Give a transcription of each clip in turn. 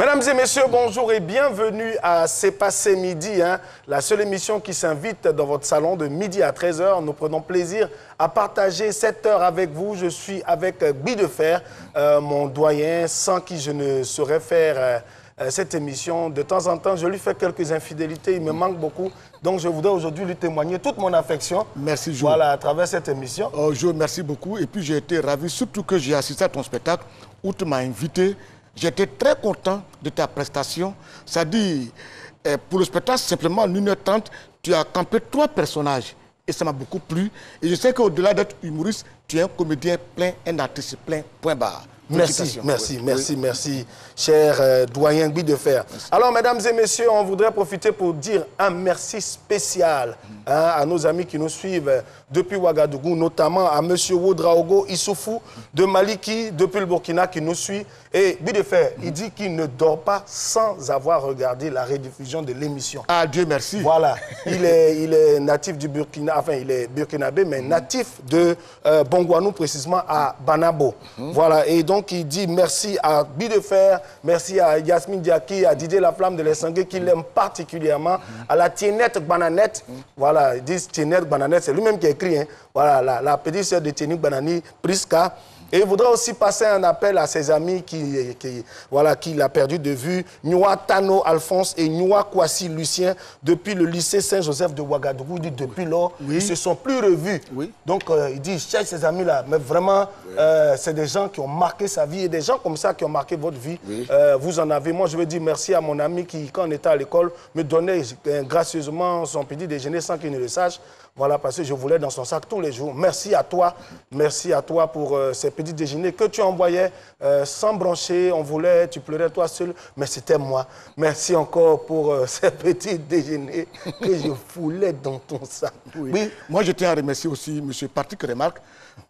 Mesdames et messieurs, bonjour et bienvenue à C'est passé midi, la seule émission qui s'invite dans votre salon de midi à 13h. Nous prenons plaisir à partager cette heure avec vous. Je suis avec Guy Defer, mon doyen, sans qui je ne saurais faire cette émission. De temps en temps, je lui fais quelques infidélités, il me manque beaucoup. Donc, je voudrais aujourd'hui lui témoigner toute mon affection. Merci, Jo. Voilà, à travers cette émission. Oh, Jo, merci beaucoup. Et puis, j'ai été ravi, surtout que j'ai assisté à ton spectacle, où tu m'as invité. J'étais très content de ta prestation. C'est-à-dire, pour le spectacle, simplement en 1h30, tu as campé 3 personnages. Et ça m'a beaucoup plu. Et je sais qu'au-delà d'être humoriste, tu es un comédien plein, un artiste plein, point barre. Merci, cher doyen Guy Defer. Alors, mesdames et messieurs, on voudrait profiter pour dire un merci spécial à nos amis qui nous suivent depuis Ouagadougou, notamment à M. Wodraogo Issoufou de Maliki, depuis le Burkina, qui nous suit. Et Guy Defer, il dit qu'il ne dort pas sans avoir regardé la rediffusion de l'émission. Ah, Dieu merci. Voilà, il est natif du Burkina, enfin, il est burkinabé, mais natif de Bongouanou, précisément à Banabo. Voilà, et donc il dit merci à Guy Defer, merci à Yasmine Diaki, à Didier Laflamme de l'Essangé, qu'il aime particulièrement, à la Tienette Bananette. Voilà, ils disent Tienette Bananette, c'est lui-même qui a écrit, voilà, la petite sœur de Tienette Banani, Priska. Et il voudrait aussi passer un appel à ses amis qu'il a perdu de vue, Nyoua Tano Alphonse et Nyoua Kwasi Lucien, depuis le lycée Saint-Joseph de Ouagadougou. Il dit depuis lors, ils ne se sont plus revus. Oui. Donc, il dit, cherche ces amis-là. Mais vraiment, c'est des gens qui ont marqué sa vie et des gens comme ça qui ont marqué votre vie. Oui. Vous en avez. Moi, je veux dire merci à mon ami qui, quand on était à l'école, me donnait gracieusement son petit déjeuner sans qu'il ne le sache. Voilà, parce que je voulais dans son sac tous les jours. Merci à toi pour ces petits déjeuners que tu envoyais sans broncher. On voulait, tu pleurais toi seul, mais c'était moi. Merci encore pour ces petits déjeuners que je foulais dans ton sac. Oui. Oui. Moi, je tiens à remercier aussi M. Patrick Remarque.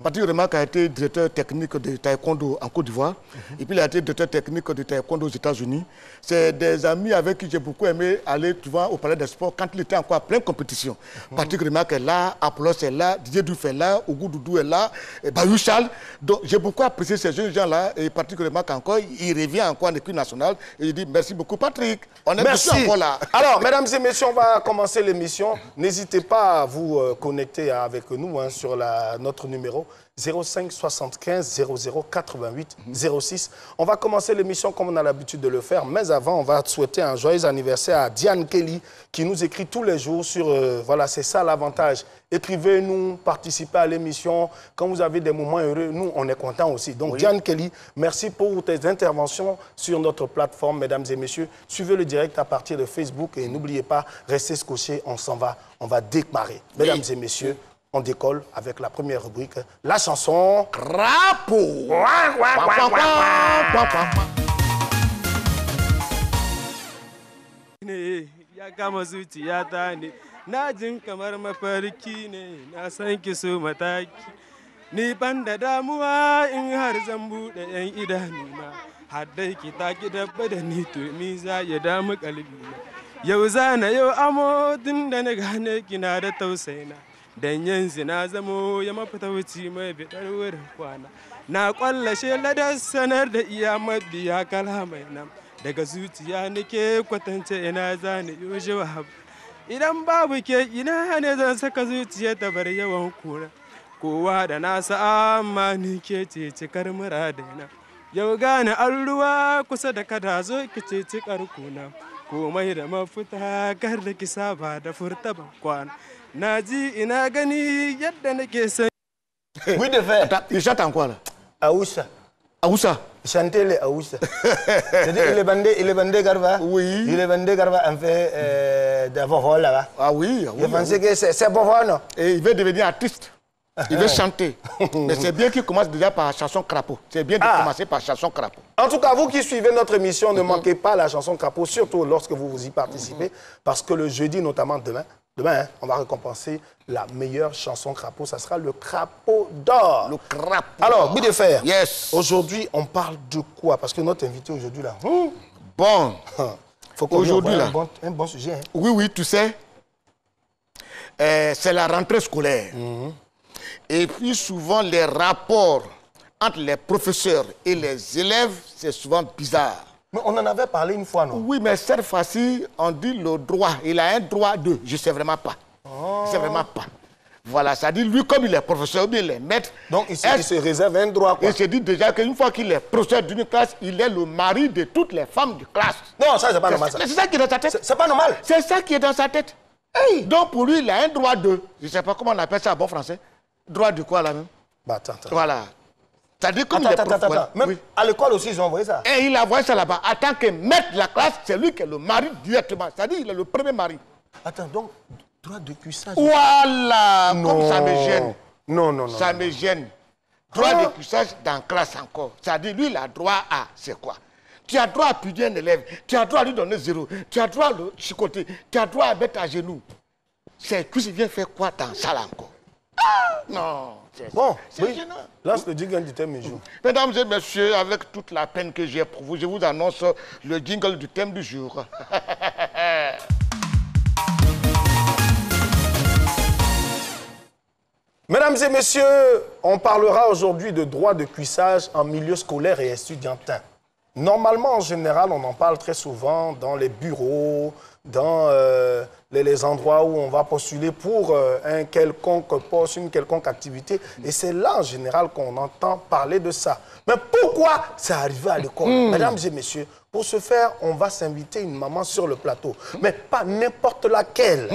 Patrick Remarque a été directeur technique de taekwondo en Côte d'Ivoire. Et puis, il a été directeur technique de taekwondo aux États-Unis. C'est des amis avec qui j'ai beaucoup aimé aller au Palais des Sports quand il était encore en pleine compétition. Patrick Remarque est là, Apollos est là, Didier Diouf est là, Ougou Doudou est là, Bayou Charles. Donc, j'ai beaucoup apprécié ces jeunes gens-là. Et Patrick Remarque encore, il revient encore en équipe nationale. Et je dis merci beaucoup, Patrick. On est merci encore là. Alors, mesdames et messieurs, on va commencer l'émission. N'hésitez pas à vous connecter avec nous sur notre numéro 05 75 00 88 06. On va commencer l'émission comme on a l'habitude de le faire, mais avant, on va souhaiter un joyeux anniversaire à Diane Kelly qui nous écrit tous les jours sur... voilà, c'est ça l'avantage. Écrivez-nous, participez à l'émission. Quand vous avez des moments heureux, nous, on est contents aussi. Donc, oui. Diane Kelly, merci pour tes interventions sur notre plateforme, mesdames et messieurs. Suivez le direct à partir de Facebook et n'oubliez pas, restez scotchés, on s'en va, on va démarrer. Mesdames et messieurs, on décolle avec la première rubrique, la chanson Crapaud. Ya kama zuciyata ne, na jin kamar mafarki ne, na san ki so mataki. Ni ban da damuwa in har zan buɗe 'yan idanuna, har dai ki taki dabba da ni to mi za ya damu kalbina. Yau zana yau amo tun da na gane kina da tausayina. Dan yanzu na zamo ya mafita wuce mai bidar wurin kwana. Na kwallashe ladar sanar da iya mabiya kalamai nan. Daga zuciya nake kwatance ina zani yoshi wahab. Idan babu ke ina ne zan saka zuciya ta bar yawan kura. Kowa da nasa amma ni ke ce cikar muradina. Yau gane an ruwa kusa da kada zo ki ce cikar kuna. Komai da mafita kar da ki saba da furta ban kwana. Naji ina gani yadda nake san. Oui, de fait. Il chante en quoi là? Aoussa. Aoussa. Chanter les Aoussa. C'est-à-dire il est bandé Garba. Oui. Il est bandé Garba en fait de Vovo là-bas. Ah oui. Je pensais que c'est Vovo, non? Et il veut devenir artiste. Il veut chanter. Mais c'est bien qu'il commence déjà par chanson Crapaud. C'est bien de commencer par chanson Crapaud. En tout cas, vous qui suivez notre émission, ne manquez pas la chanson Crapaud, surtout lorsque vous y participez, parce que le jeudi, notamment demain, on va récompenser la meilleure chanson Crapaud. Ça sera le Crapaud d'or. Le Crapaud. Alors, Guy Defer, yes. Aujourd'hui, on parle de quoi? Parce que notre invité aujourd'hui, là... Bon. Faut qu'aujourd'hui, là... Un bon sujet. Hein. Oui, oui, tu sais. C'est la rentrée scolaire. Et puis, souvent, les rapports entre les professeurs et les élèves, c'est souvent bizarre. Mais on en avait parlé une fois, non? Oui, mais cette fois-ci, on dit le droit. Il a un droit de... Je ne sais vraiment pas. Je ne sais vraiment pas. Voilà, ça dit, lui, comme il est professeur, ou bien il est maître... Donc, il se réserve un droit, quoi. Il se dit déjà qu'une fois qu'il est professeur d'une classe, il est le mari de toutes les femmes de classe. Non, ça, c'est pas normal, ça. C'est ça qui est dans sa tête. C'est pas normal. C'est ça qui est dans sa tête. Hey. Donc, pour lui, il a un droit de... Je ne sais pas comment on appelle ça en bon français. Droit de quoi, là, même? Bah, attends. Voilà. C'est-à-dire comme Attends. Même oui. à l'école aussi, ils ont envoyé ça. Et il a envoyé ça là-bas. En tant que maître de la classe, c'est lui qui est le mari directement. C'est-à-dire il est le premier mari. Attends, donc, droit de cuissage. Voilà. Non. Comme ça me gêne. Non. Ça me gêne. Droit de cuissage dans la classe encore. C'est-à-dire lui, il a droit à... C'est quoi? Tu as droit à punir un élève. Tu as droit à lui donner 0. Tu as droit à le chicoter. Tu as droit à mettre à genoux. C'est cuisse, il vient faire quoi dans ça là encore? Non. Bon, c'est gênant. Lance le jingle du thème du jour. Mesdames et messieurs, avec toute la peine que j'ai pour vous, je vous annonce le jingle du thème du jour. Mesdames et messieurs, on parlera aujourd'hui de droit de cuissage en milieu scolaire et estudiantin. Normalement, en général, on en parle très souvent dans les bureaux, dans les endroits où on va postuler pour un quelconque poste, une quelconque activité. Et c'est là, en général, qu'on entend parler de ça. Mais pourquoi c'est arrivé à l'école? Mesdames et messieurs, pour ce faire, on va s'inviter une maman sur le plateau. Mais pas n'importe laquelle.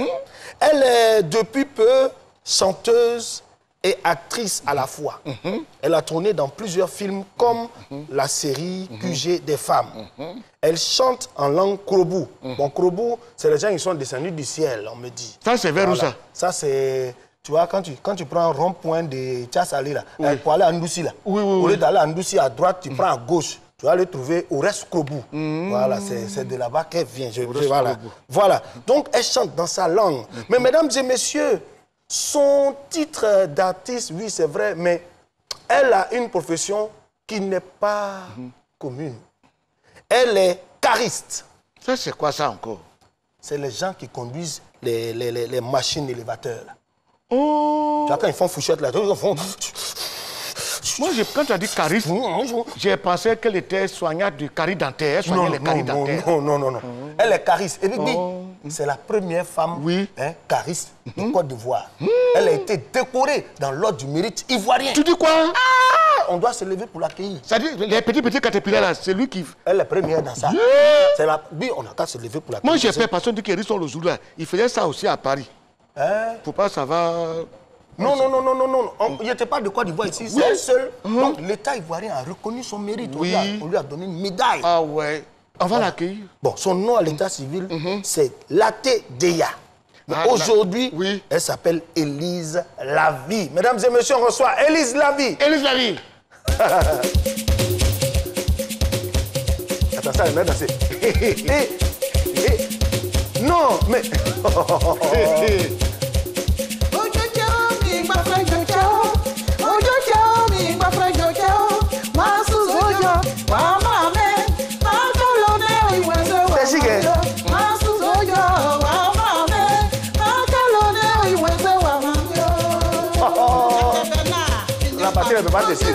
Elle est depuis peu chanteuse et actrice à la fois. Elle a tourné dans plusieurs films comme la série QG des femmes. Elle chante en langue Krobo. Bon, Krobo, c'est les gens qui sont descendus du ciel, on me dit. Ça, c'est vers où ça? Ça, c'est... Tu vois, quand tu prends un rond-point de Tchassali, là, pour aller à Ndoussi, là, au lieu d'aller à Ndoussi à droite, tu prends à gauche. Tu vas le trouver au reste Krobo. Voilà, c'est de là-bas qu'elle vient. Voilà. Donc, elle chante dans sa langue. Mais mesdames et messieurs, son titre d'artiste, oui, c'est vrai, mais elle a une profession qui n'est pas commune. Elle est cariste. Ça, c'est quoi ça encore? C'est les gens qui conduisent les machines élévateurs. Oh! Tu vois, quand ils font fouchette, là, ils font... Moi, quand tu as dit cariste, j'ai pensé qu'elle était soignante du carie dentaire. Elle soignait les caries dentaires. Non. Elle est cariste. Et puis, c'est la première femme cariste de Côte d'Ivoire. Elle a été décorée dans l'ordre du mérite ivoirien. Tu dis quoi? On doit se lever pour l'accueillir. C'est-à-dire, les petits caterpillars là, c'est lui qui... Elle est première dans ça. Oui, on n'a qu'à se lever pour l'accueillir. Moi, j'ai fait personne dit qu'il sont le jour là. Il faisait ça aussi à Paris. Faut pas, ça va... Non. Il n'était pas de Côte d'Ivoire ici, c'est elle seule. Donc l'État ivoirien a reconnu son mérite. On lui a donné une médaille. Ah ouais. On va l'accueillir. Bon, son nom à l'état civil, c'est Laté Deya. Aujourd'hui, elle s'appelle Élise Lavie. Mesdames et messieurs, on reçoit Élise Lavie. Élise Lavie. Attends, ça, elle m'a dansé. Non, mais... La partie ne peut pas dessus.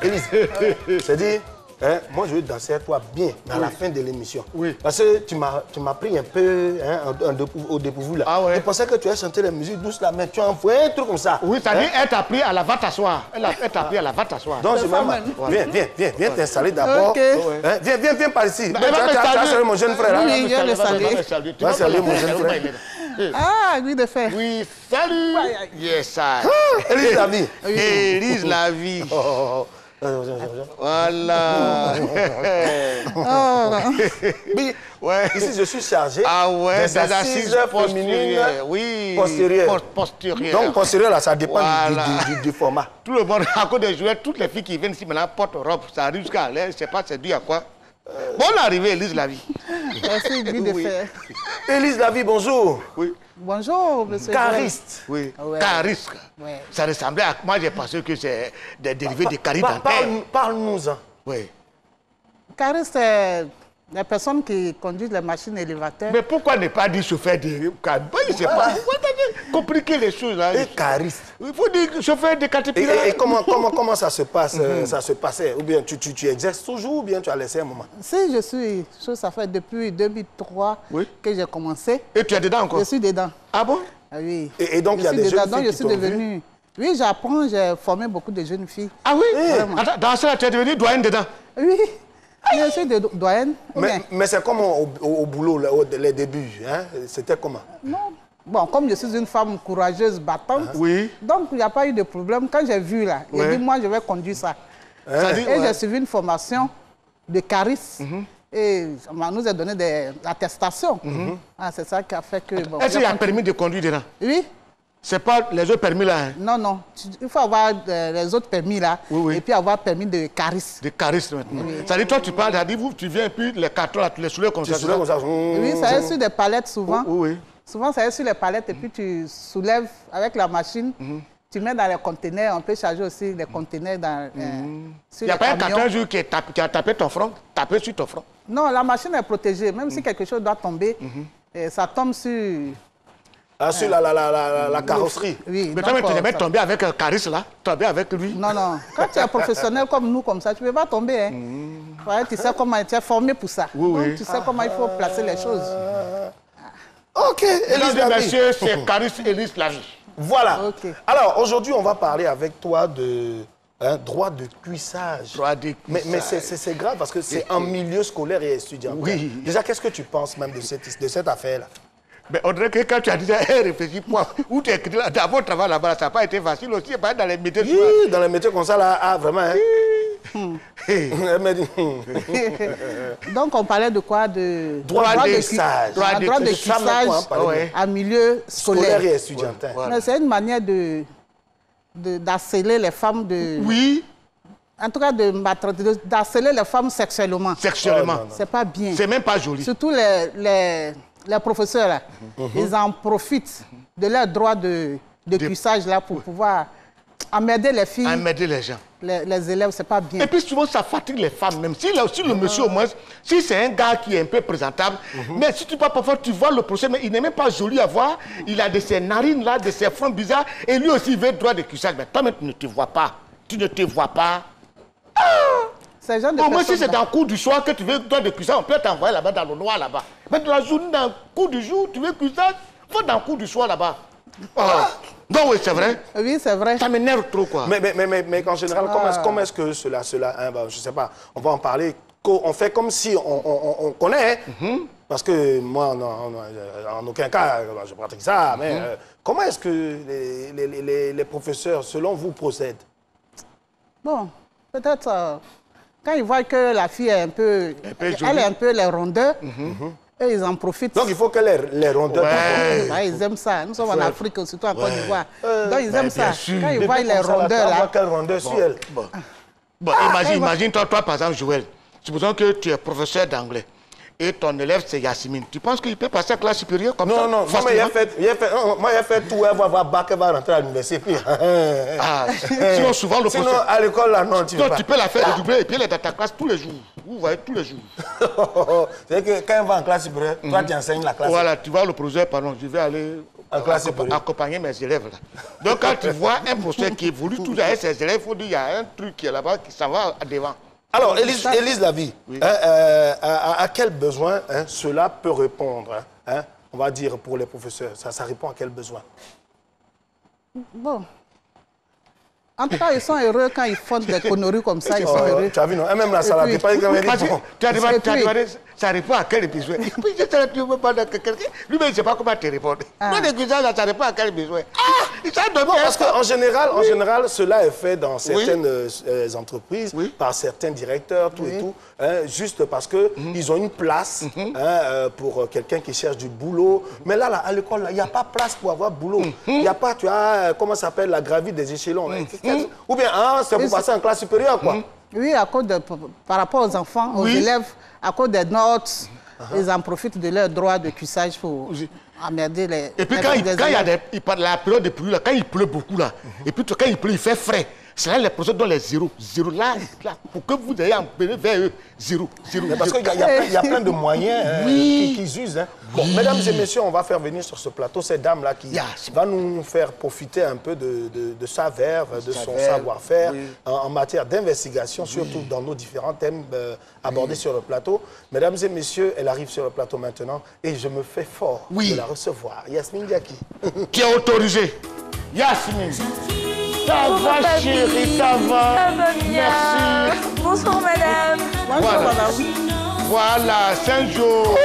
Élise, c'est dit, moi je vais danser à toi bien, mais à la fin de l'émission. Parce que tu m'as pris un peu au dépourvu là. Je pensais que tu allais chanter la musique douce là, mais tu as envoyé un truc comme ça. Oui, c'est-à-dire, elle t'a pris à la va t'asseoir. Elle t'a pris à la va t'asseoir. Donc viens t'installer d'abord. Viens par ici. Tu vas saluer mon jeune frère là. Oui, viens le saluer. Tu vas saluer mon jeune frère. Ah, lui de faire. Oui, salut. Yes, ça. Élise Lavie. Élise Lavie. Voilà. Oui, ici je suis chargé des assises féminines postérieures. Donc postérieures là, ça dépend du format. Tout le monde, à cause des jouets, toutes les filles qui viennent ici maintenant portent robe, ça arrive jusqu'à l'air, je ne sais pas c'est dû à quoi. Bon arrivée, Élise Lavie. Merci lui de faire. Élise Lavie, bonjour. Oui. Bonjour, monsieur. Cariste. Oui, cariste. Ça ressemblait à... Moi, j'ai pensé que c'est des dérivés de carie dentaire. Parle-nous-en. Oui. Cariste, c'est les personnes qui conduisent les machines élévateurs. Mais pourquoi ne pas dire chauffeur de car? Je ne sais pas. Pourquoi compliquer les choses là? Et cariste. Il faut dire chauffeur de caterpillar. Et comment ça se passe, ça se passait? Ou bien tu exerces toujours ou bien tu as laissé un moment? Si je suis, ça fait depuis 2003 que j'ai commencé. Et tu es dedans encore? Je suis dedans. Ah bon? Ah oui. Et donc il y a des jeunes filles je qui suis t'ont vu? devenue... Oui, j'apprends, j'ai formé beaucoup de jeunes filles. Ah oui? Vraiment. Attends, dans ça, tu es devenu doyenne dedans? Oui, je suis doyenne. Mais c'est comme au boulot, là, les débuts, hein? C'était comment? Non. Bon, comme je suis une femme courageuse, battante, donc il n'y a pas eu de problème. Quand j'ai vu là, j'ai dit, moi, je vais conduire ça. Et j'ai suivi une formation de cariste. Et on nous a donné des attestations. C'est ça qui a fait que... Bon, est-ce qu'il y a un permis de conduire dedans? Oui. C'est pas les autres permis là? Hein? Non, non. Il faut avoir les autres permis là. Et puis avoir permis de cariste. De cariste maintenant. Ça dit, toi, tu parles, ça dit, tu viens, puis les cartons là, tu les soulèves comme ça. Oui, ça est sur des palettes souvent. Oui. Souvent, ça est sur les palettes et puis tu soulèves avec la machine. Tu mets dans les conteneurs. On peut charger aussi les conteneurs dans, sur les camions. Il n'y a pas un carton un jour qui a tapé ton front, tapé sur ton front? Non, la machine est protégée. Même si quelque chose doit tomber, ça tombe sur... Ah, sur la carrosserie. Oui. Mais toi, tu n'es pas tombé avec un cariste là? Tombé avec lui? Non, non. Quand tu es professionnel comme nous, comme ça, tu ne peux pas tomber. Hein. Ouais, tu sais comment tu es formé pour ça. Donc, tu sais comment il faut placer les choses. Ok, Élise Lavie. Monsieur, c'est cariste Élise Lavie. Voilà. Okay. Alors, aujourd'hui, on va parler avec toi de droit de cuissage. Droit de cuissage. Mais c'est grave parce que c'est en milieu scolaire et étudiant. Oui. Déjà, qu'est-ce que tu penses même de cette affaire-là? Mais on dirait que quand tu as dit, réfléchis, où tu as écrit là, dans votre travail là-bas, ça n'a pas été facile aussi, pas dans les métiers. Oui, dans les métiers comme ça, là, vraiment. Hein? Donc, on parlait de quoi? De droit de cuissage. Droit de cuissage en milieu scolaire et étudiantin. Voilà. C'est une manière d'harceler les femmes de... Oui. En tout cas, d'harceler les femmes sexuellement. Sexuellement. C'est pas bien. C'est même pas joli. Surtout les professeurs, là, ils en profitent de leur droit de cuissage là, pour pouvoir emmerder les filles. Emmerder les gens. Les élèves, c'est pas bien. Et puis souvent, ça fatigue les femmes, même si le monsieur, au moins, si c'est un gars qui est un peu présentable, mais si tu vas parfois, tu vois le procès, mais il n'est même pas joli à voir, il a de ses narines là, de ses fronts bizarres, et lui aussi, il veut droit de cuissage. Mais toi-même, tu ne te vois pas. Tu ne te vois pas. Au moins, si c'est dans le cours du soir que tu veux droit de cuissage, on peut t'envoyer là-bas dans le noir là-bas. Mais dans la journée, dans le cours du jour, tu veux cuissage, il faut dans le cours du soir là-bas. Non, oui, c'est vrai. Oui, c'est vrai. Ça m'énerve trop, quoi. Mais en général, comment est-ce que cela hein, je ne sais pas, on va en parler. On fait comme si on connaît, parce que moi, en aucun cas, je pratique ça, mais comment est-ce que les professeurs, selon vous, procèdent? Bon, peut-être... Quand ils voient que la fille est un peu elle est un peu les rondeurs, et ils en profitent. Donc il faut que les rondeurs... ils aiment ça. Nous sommes en Afrique, surtout en Côte d'Ivoire. Donc ils aiment ça. Quand ils voient les rondeurs là... Quelle rondeur sur elle? Imagine-toi, par exemple, Joël. Supposons que tu es professeur d'anglais. Et ton élève, c'est Yasmine. Tu penses qu'il peut passer à la classe supérieure comme ça? Non, moi, il a fait tout, elle va avoir bac, elle va rentrer à l'université. Sinon, souvent, le sinon, à l'école, là, non, tu peux la faire redoubler et puis elle est dans ta classe tous les jours. Vous voyez, tous les jours. C'est-à-dire que quand elle va en classe supérieure, toi, tu enseignes la classe. Voilà, tu vois le professeur, pardon, je vais aller accompagner mes élèves. Là. Donc, quand tu vois un professeur qui évolue toujours avec ses élèves, il faut dire qu'il y a un truc qui est là-bas qui s'en va devant. Alors, Élise Lavie, à quel besoin cela peut répondre, on va dire, pour les professeurs? Ça répond à quel besoin? Bon. En tout cas, ils sont heureux quand ils font des conneries comme ça, ils sont heureux. Tu as vu, non? Même la salade, tu n'as pas dit bon. Tu as demandé, ça répond à quel besoin? Lui-même, je ne sais pas comment te répondre. Ça répond à quel besoin? Parce qu'en général, cela est fait dans certaines entreprises, par certains directeurs, tout et tout, juste parce qu'ils ont une place pour quelqu'un qui cherche du boulot. Mais là, à l'école, il n'y a pas place pour avoir boulot. Il n'y a pas, tu as, comment ça s'appelle, la gravite des échelons. Ou bien, c'est pour passer en classe supérieure, quoi. Oui, par rapport aux enfants, aux élèves, à cause des notes, ils en profitent de leur droit de cuissage pour emmerder les... Et puis quand il y a la période de pluie, là, quand il pleut beaucoup, là, et puis quand il pleut, il fait frais. C'est là les professeurs donnent les 0. 0 là, pour que vous ayez empiré vers eux. 0. Mais parce qu'il y a plein de moyens qu'ils usent. Hein. Bon, mesdames et messieurs, on va faire venir sur ce plateau cette dame-là qui va nous faire profiter un peu de sa verve, de son savoir-faire en matière d'investigation, surtout dans nos différents thèmes abordés sur le plateau. Mesdames et messieurs, elle arrive sur le plateau maintenant et je me fais fort de la recevoir. Yasmine Diaki. Qui est autorisé. Yasmine. Ça va chérie, ça va. Ça va bien. Merci. Bonsoir madame. Bonjour madame. Voilà, 5 jours.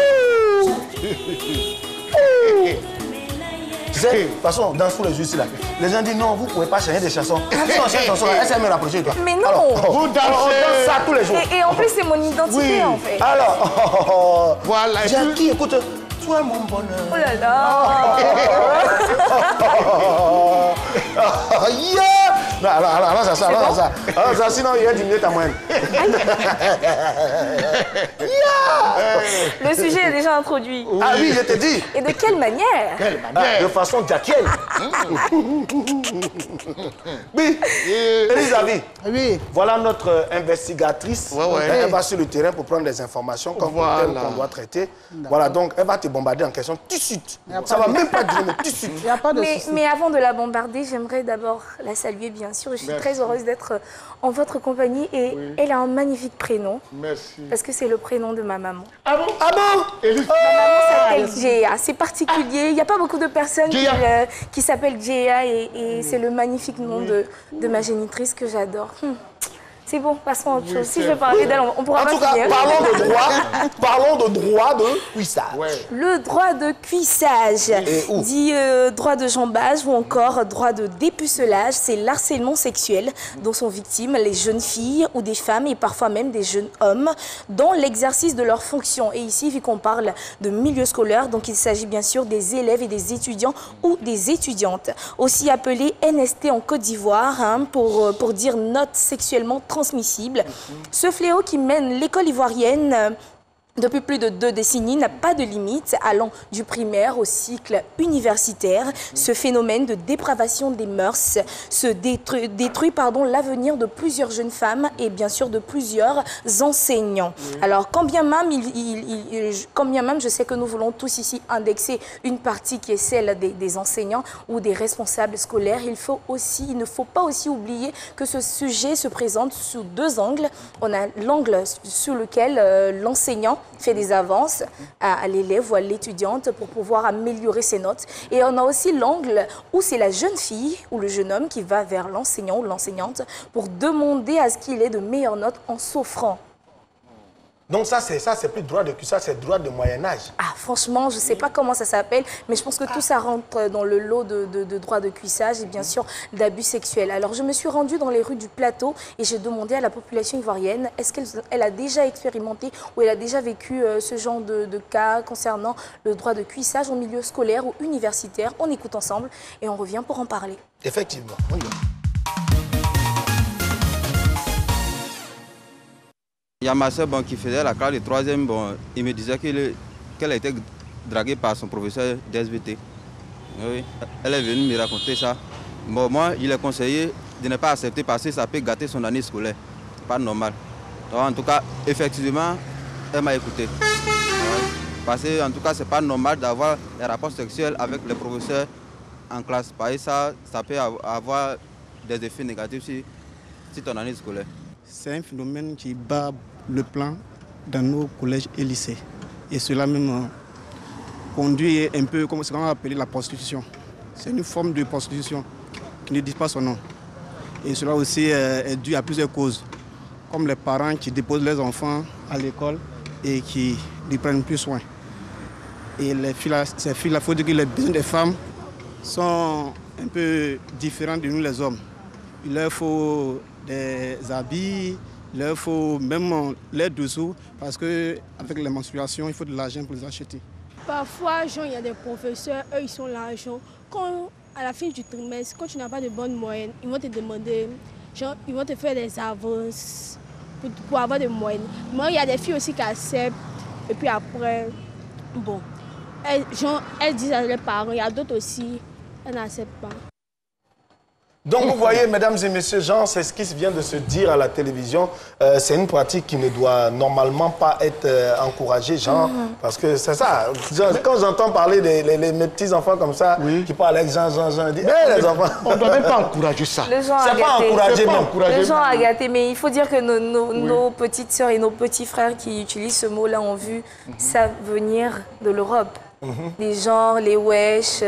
Tu sais, de toute façon, dans tous les jeux ici, là, les gens disent non, vous ne pouvez pas chanter des chansons. Si on chante des chansons, elle s'est même rapprochée de toi. Mais non. Alors, Vous dansez. on danse ça tous les jours. Et en plus, c'est mon identité en fait. Alors, voilà. Jackie, écoute, toi mon bonheur. Oh là là. Yeah! Non, alors ça, sinon il y a diminué ta moyenne. Le sujet est déjà introduit. Ah oui, je te dis. Et de quelle manière? De façon jackienne. Oui, Elisabeth. Oui. Voilà notre investigatrice. Elle va sur le terrain pour prendre des informations comme thème qu'on doit traiter. Voilà, donc elle va te bombarder en question tout de suite. Ça va même pas dire tout de suite. Il n'y a pas de souci. Mais avant de la bombarder, j'aimerais d'abord la saluer, bien sûr. Je suis très heureuse d'être en votre compagnie et elle a un magnifique prénom. Merci. Parce que c'est le prénom de ma maman. Ah bon? Ah bon? Ma maman s'appelle Djéa. C'est particulier. Il n'y a pas beaucoup de personnes qui s'appellent Djéa et c'est le magnifique nom de ma génitrice que j'adore. C'est bon, passons à autre chose. Si je veux parler d'elle, on pourra pas finir. En tout cas, parlons de droit de cuissage. Le droit de cuissage, dit droit de jambage ou encore droit de dépucelage, c'est l'harcèlement sexuel dont sont victimes les jeunes filles ou des femmes et parfois même des jeunes hommes dans l'exercice de leurs fonctions. Et ici, vu qu'on parle de milieu scolaire, donc il s'agit bien sûr des élèves et des étudiants ou des étudiantes, aussi appelés NST en Côte d'Ivoire, pour dire notes sexuellement transmissible. Ce fléau qui mène l'école ivoirienne depuis plus de 2 décennies n'a pas de limite, allant du primaire au cycle universitaire. Ce phénomène de dépravation des mœurs se détruit l'avenir de plusieurs jeunes femmes et bien sûr de plusieurs enseignants. Alors, quand bien même je sais que nous voulons tous ici indexer une partie qui est celle des enseignants ou des responsables scolaires, il ne faut pas aussi oublier que ce sujet se présente sous 2 angles. On a l'angle sur lequel l'enseignant fait des avances à l'élève ou à l'étudiante pour pouvoir améliorer ses notes. Et on a aussi l'angle où c'est la jeune fille ou le jeune homme qui va vers l'enseignant ou l'enseignante pour demander à ce qu'il ait de meilleures notes en s'offrant. Donc ça, c'est plus droit de cuissage, c'est droit de Moyen-Âge. Ah, franchement, je ne sais pas comment ça s'appelle, mais je pense que tout ça rentre dans le lot de droit de cuissage et bien sûr d'abus sexuels. Alors, je me suis rendue dans les rues du Plateau et j'ai demandé à la population ivoirienne, est-ce qu'elle a déjà expérimenté ou elle a déjà vécu ce genre de cas concernant le droit de cuissage au milieu scolaire ou universitaire. On écoute ensemble et on revient pour en parler. Effectivement, on y va. Il y a ma soeur qui faisait la classe de 3e, il me disait qu'elle a été draguée par son professeur d'SVT. Oui, elle est venue me raconter ça. Bon, moi, il est conseillé de ne pas accepter parce que ça peut gâter son année scolaire. Pas normal. Donc, en tout cas, effectivement, elle m'a écouté. Parce que, en tout cas, c'est pas normal d'avoir des rapports sexuels avec les professeurs en classe. Parce que ça peut avoir des effets négatifs sur ton année scolaire. C'est un phénomène qui bat le plan dans nos collèges et lycées. Et cela même conduit un peu comme ce qu'on a appelé la prostitution. C'est une forme de prostitution qui ne dit pas son nom. Et cela aussi est dû à plusieurs causes, comme les parents qui déposent leurs enfants à l'école et qui ne prennent plus soin. Et ces filles, il faut dire que les besoins des femmes sont un peu différents de nous les hommes. Il leur faut des habits, il leur faut même les dessous, parce qu'avec les menstruations, il faut de l'argent pour les acheter. Parfois, il y a des professeurs, eux, ils ont l'argent. Quand, à la fin du trimestre, quand tu n'as pas de bonne moyenne, ils vont te demander, ils vont te faire des avances pour avoir des moyennes. Moi, il y a des filles aussi qui acceptent, et puis après, bon, elles disent à leurs parents, il y a d'autres aussi, elles n'acceptent pas. Donc vous voyez, mesdames et messieurs, Jean, c'est ce qui vient de se dire à la télévision. C'est une pratique qui ne doit normalement pas être encouragée, Jean, parce que c'est ça. Quand j'entends parler de mes petits-enfants comme ça, qui parlent avec Jean, je dis, hey, les enfants... On ne doit même pas encourager ça. C'est pas encouragé, non. Les gens à gâter, mais il faut dire que nos petites sœurs et nos petits frères qui utilisent ce mot-là en vue savent venir de l'Europe. Les gens, les wesh...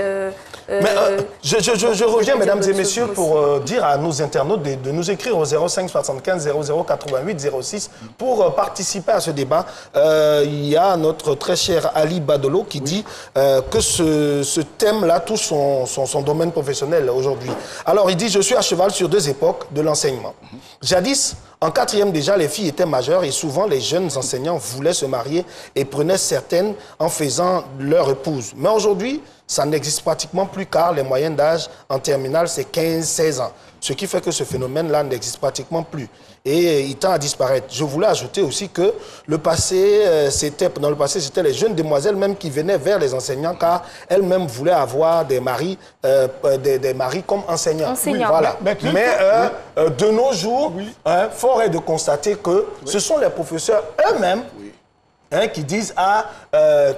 je reviens, mesdames et messieurs, pour dire à nos internautes de nous écrire au 05 75 00 88 06 pour participer à ce débat. Il y a notre très cher Ali Badolo qui dit que ce thème-là touche son domaine professionnel aujourd'hui. Alors, il dit « Je suis à cheval sur deux époques de l'enseignement. Jadis, en 4e déjà, les filles étaient majeures et souvent les jeunes enseignants voulaient se marier et prenaient certaines en faisant leur épouse. Mais aujourd'hui, ça n'existe pratiquement plus car les moyennes d'âge en terminale, c'est 15-16 ans. Ce qui fait que ce phénomène-là n'existe pratiquement plus. Et il tend à disparaître. Je voulais ajouter aussi que dans le passé, c'était les jeunes demoiselles même qui venaient vers les enseignants car elles-mêmes voulaient avoir des maris comme enseignants. Oui, voilà. Mais de nos jours, fort est de constater que ce sont les professeurs eux-mêmes qui disent « Ah,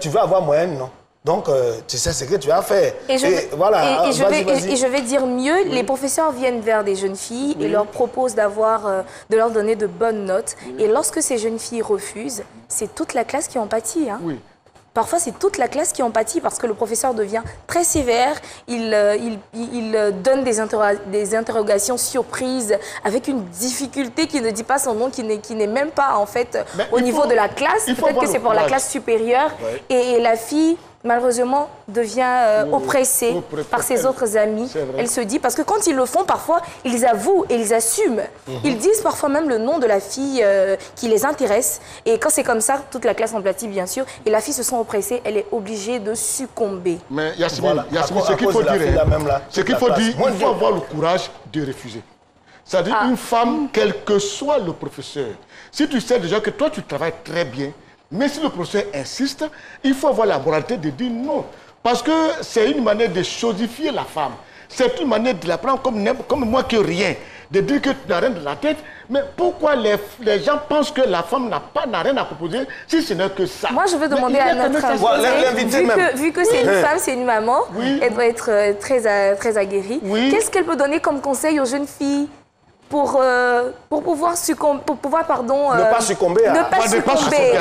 tu veux avoir moyenne, non ?» Donc, tu sais ce que tu as fait. Et je vais dire mieux, les professeurs viennent vers des jeunes filles et leur proposent de leur donner de bonnes notes. Et lorsque ces jeunes filles refusent, c'est toute la classe qui en pâtit. Hein. Parfois, c'est toute la classe qui en pâtit parce que le professeur devient très sévère. Il donne des interrogations surprises avec une difficulté qui ne dit pas son nom, qui n'est même pas en fait au niveau de la classe. Peut-être que c'est pour la classe supérieure. Et la fille... malheureusement, devient oppressée par ses autres amis. Elle se dit, parce que quand ils le font, parfois, ils avouent et ils assument. Ils disent parfois même le nom de la fille qui les intéresse. Et quand c'est comme ça, toute la classe en pâtit, bien sûr. Et la fille se sent oppressée, elle est obligée de succomber. Mais Yasmine, ce qu'il faut dire, il faut avoir le courage de refuser. C'est-à-dire une femme, quel que soit le professeur, si tu sais déjà que toi, tu travailles très bien, mais si le professeur insiste, il faut avoir la moralité de dire non. Parce que c'est une manière de chosifier la femme. C'est une manière de la prendre comme moi que rien. De dire que tu n'as rien de la tête. Mais pourquoi les gens pensent que la femme n'a rien à proposer si ce n'est que ça? Moi, je veux demander à notre invitée, vu que c'est une femme, c'est une maman, elle doit être très aguerrie. Qu'est-ce qu'elle peut donner comme conseil aux jeunes filles pour pouvoir ne pas succomber,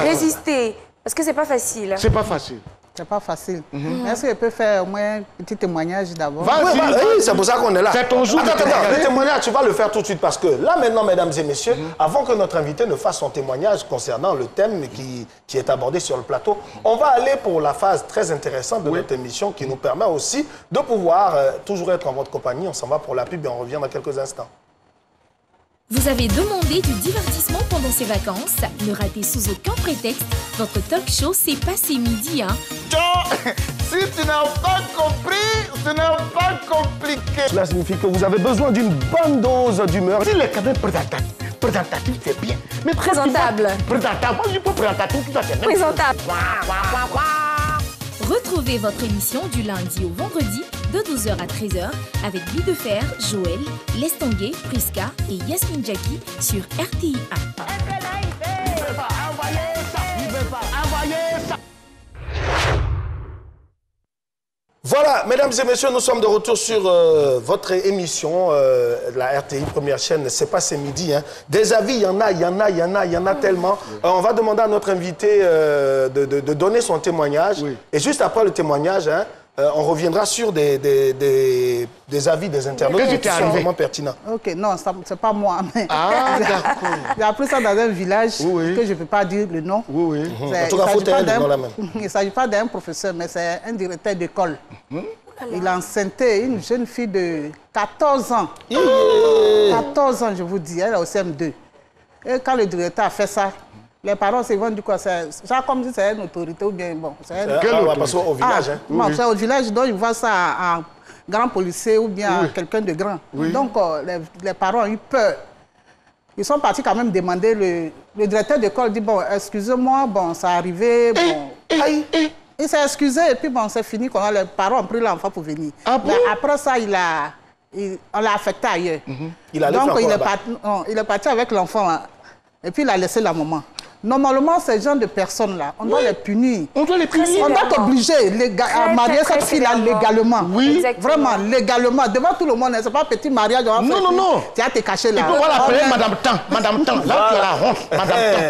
résister, parce que c'est pas facile. C'est pas facile. C'est pas facile. Est-ce que je peux faire au moins un petit témoignage d'abord? Oui, c'est pour ça qu'on est là. C'est ton jour. Attends, le témoignage, tu vas le faire tout de suite parce que là maintenant, mesdames et messieurs, avant que notre invité ne fasse son témoignage concernant le thème qui est abordé sur le plateau, on va aller pour la phase très intéressante de notre émission qui nous permet aussi de pouvoir toujours être en votre compagnie. On s'en va pour la pub et on revient dans quelques instants. Vous avez demandé du divertissement pendant ces vacances? Ne ratez sous aucun prétexte. Votre talk show, c'est passé midi, hein? Si tu n'as pas compris, ce n'est pas compliqué. Cela signifie que vous avez besoin d'une bonne dose d'humeur. Il est quand même présentatif, c'est bien. Mais présentable. Présentable, moi je peux présentatif, tout à fait. Présentable. Retrouvez votre émission du lundi au vendredi de 12h à 13h avec Guy Defer, Joël, Lestanguet, Priska et Yasmine Jackie sur RTI 1. Voilà, mesdames et messieurs, nous sommes de retour sur votre émission, la RTI, première chaîne, c'est pas ce midi. Hein. Des avis, il y en a tellement. On va demander à notre invité de donner son témoignage. Et juste après le témoignage, on reviendra sur des avis des internautes qui sont vraiment pertinents. Ok, non, c'est pas moi. Mais ah, d'accord. J'ai appris ça dans un village que je ne peux pas dire le nom. En tout cas, il faut taire dans la main. Il ne s'agit pas d'un professeur, mais c'est un directeur d'école. Il a enceinté une jeune fille de 14 ans. 14 ans, je vous dis, elle est au CM2. Et quand le directeur a fait ça, les parents se vont du coup, c'est comme si c'est une autorité ou bien bon. Parce au village. Bon, c'est au village, donc ils voient ça en grand policier ou bien quelqu'un de grand. Donc les parents ont eu peur. Ils sont partis quand même demander, le directeur d'école dit, bon, excusez-moi, bon, ça arrivé, bon. Il s'est excusé et puis bon, c'est fini, les parents ont pris l'enfant pour venir. Mais après ça, il a on l'a affecté ailleurs. Donc, il est parti avec l'enfant, hein, et puis il a laissé la maman. Normalement, ces gens de personnes-là, on doit les punir. On doit les punir. On doit t'obliger à marier cette fille-là légalement. Oui. Exactement. Vraiment, légalement. Devant tout le monde, c'est pas petit mariage. Non, non, non. Tu vas te cacher là. Et puis on va l'appeler Madame Tan. Madame Tan. Là, tu as la honte. Madame Tan.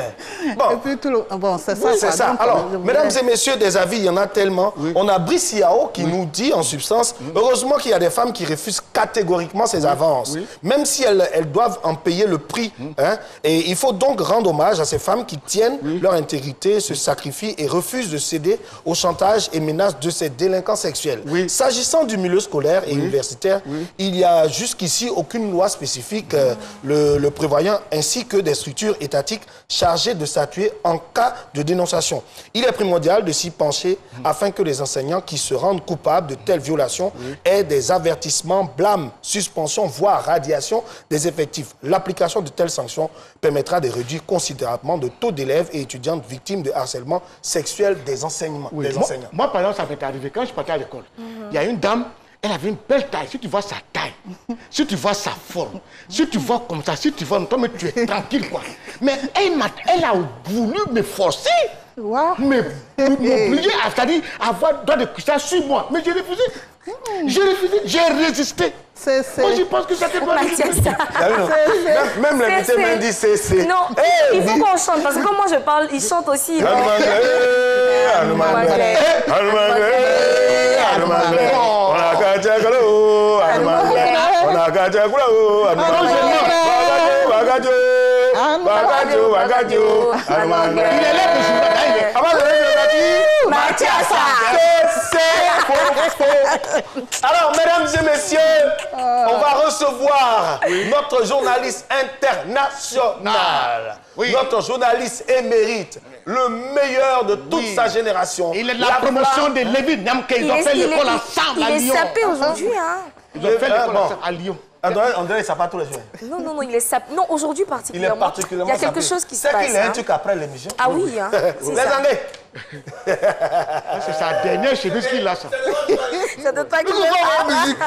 Bon. Et puis tout le... Bon, c'est ça. C'est ça. Donc, alors, mesdames et messieurs, des avis, il y en a tellement. Oui. On a Brice Yao qui nous dit, en substance, heureusement qu'il y a des femmes qui refusent catégoriquement ces avances. Oui. Même si elles doivent en payer le prix. Hein, et il faut donc rendre hommage à ces femmes qui tiennent leur intégrité, se sacrifient et refusent de céder au chantage et menaces de ces délinquants sexuels. Oui. S'agissant du milieu scolaire et universitaire, il n'y a jusqu'ici aucune loi spécifique le prévoyant, ainsi que des structures étatiques chargées de statuer en cas de dénonciation. Il est primordial de s'y pencher afin que les enseignants qui se rendent coupables de telles violations aient des avertissements, blâmes, suspensions, voire radiation des effectifs. L'application de telles sanctions permettra de réduire considérablement le taux d'élèves et étudiantes victimes de harcèlement sexuel des enseignants. Moi, par exemple, ça m'est arrivé quand je partais à l'école. Il y a une dame, elle avait une belle taille. Si tu vois sa taille, si tu vois sa forme, si tu vois comme ça, si tu vois, toi, mais tu es tranquille, quoi. Mais elle a voulu me forcer. M'obliger à, c'est-à-dire, avoir droit de coucher sur moi. Mais j'ai refusé. J'ai refusé, j'ai résisté. Moi, je pense que ça te doit Même l'invité m'a dit c'est. Non, il faut qu'on chante, parce que quand moi je parle, il chante aussi. Alors, mesdames et messieurs, on va recevoir notre journaliste international, notre journaliste émérite, le meilleur de toute sa génération. Il est de la promotion de Lévi Niamke. Ils ont fait l'école ensemble à Lyon. Il est sapé aujourd'hui, hein. Ils ont fait l'école ensemble à Lyon. André, il sapé tous les jours. Non, il est sapé. Non, aujourd'hui particulièrement. Il est particulièrement Il y a quelque chose qui se passe. C'est qu'il a un truc après l'émission. Ah oui, hein. Les André. C'est sa dernière chemise qu'il a, ça. Ça ne peut pas qu'il musique.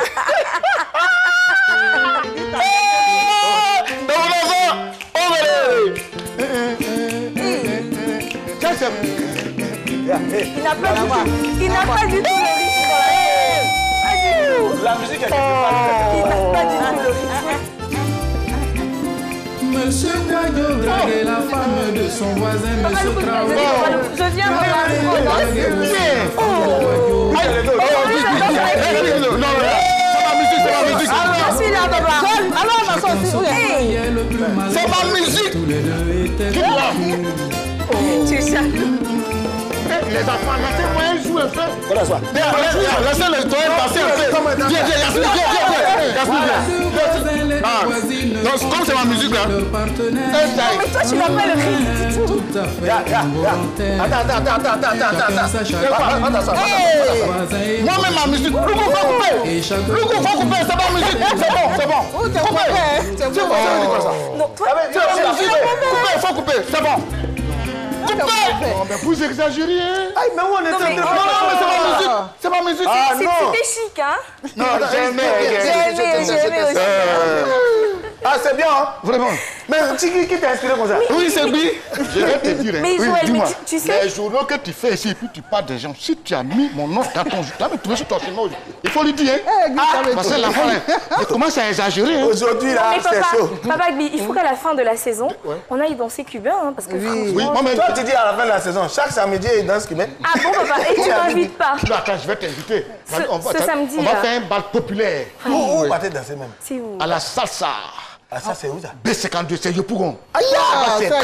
Il n'a pas du tout le rythme dans la musique est il n'a pas du tout le rythme. Monsieur Kadio draguait la femme de son voisin, Monsieur Traoré. Je viens regarder. Je suis là, papa. C'est ma musique. Tu es jaloux. Les enfants, laissez-moi jouer un peu. Laissez le toit passer un peu. Viens, donc, comme c'est ma musique là. Mais toi, tu n'as pas le rythme du tout. Attends. Moi-même, ma musique. Loukou, faut couper. C'est ma musique. C'est bon. Non, toi, faut couper, c'est bon. Mais vous exagérez, hein? Mais où on est en train de faire? C'est ma musique. C'était chic, hein? Non, jamais. J'ai aimé aussi. Ah, c'est bien, hein? Vraiment. Mais qui t'a inspiré comme ça? Oui, c'est lui. Je vais te dire. Mais Joël, mais tu sais... Les journaux que tu fais ici, et puis tu parles des gens, si tu as mis mon nom dans ton journal, tu as trouvé sur ton chemin, il faut lui dire. Parce que l'enfant, il commence à exagérer. Aujourd'hui, là, c'est chaud. Papa Gbi, il faut qu'à la fin de la saison, on aille danser cubain, hein, parce que franchement... Oui, toi, tu dis à la fin de la saison, chaque samedi, il danse cubain. Ah bon, papa? Et tu m'invites pas? Attends, je vais t'inviter. Ce samedi, on va faire un bal populaire. Où on va te danser même? C'est où? À la salsa. Ah, ça, c'est où ça? B52, c'est Yopougon. C'est grave.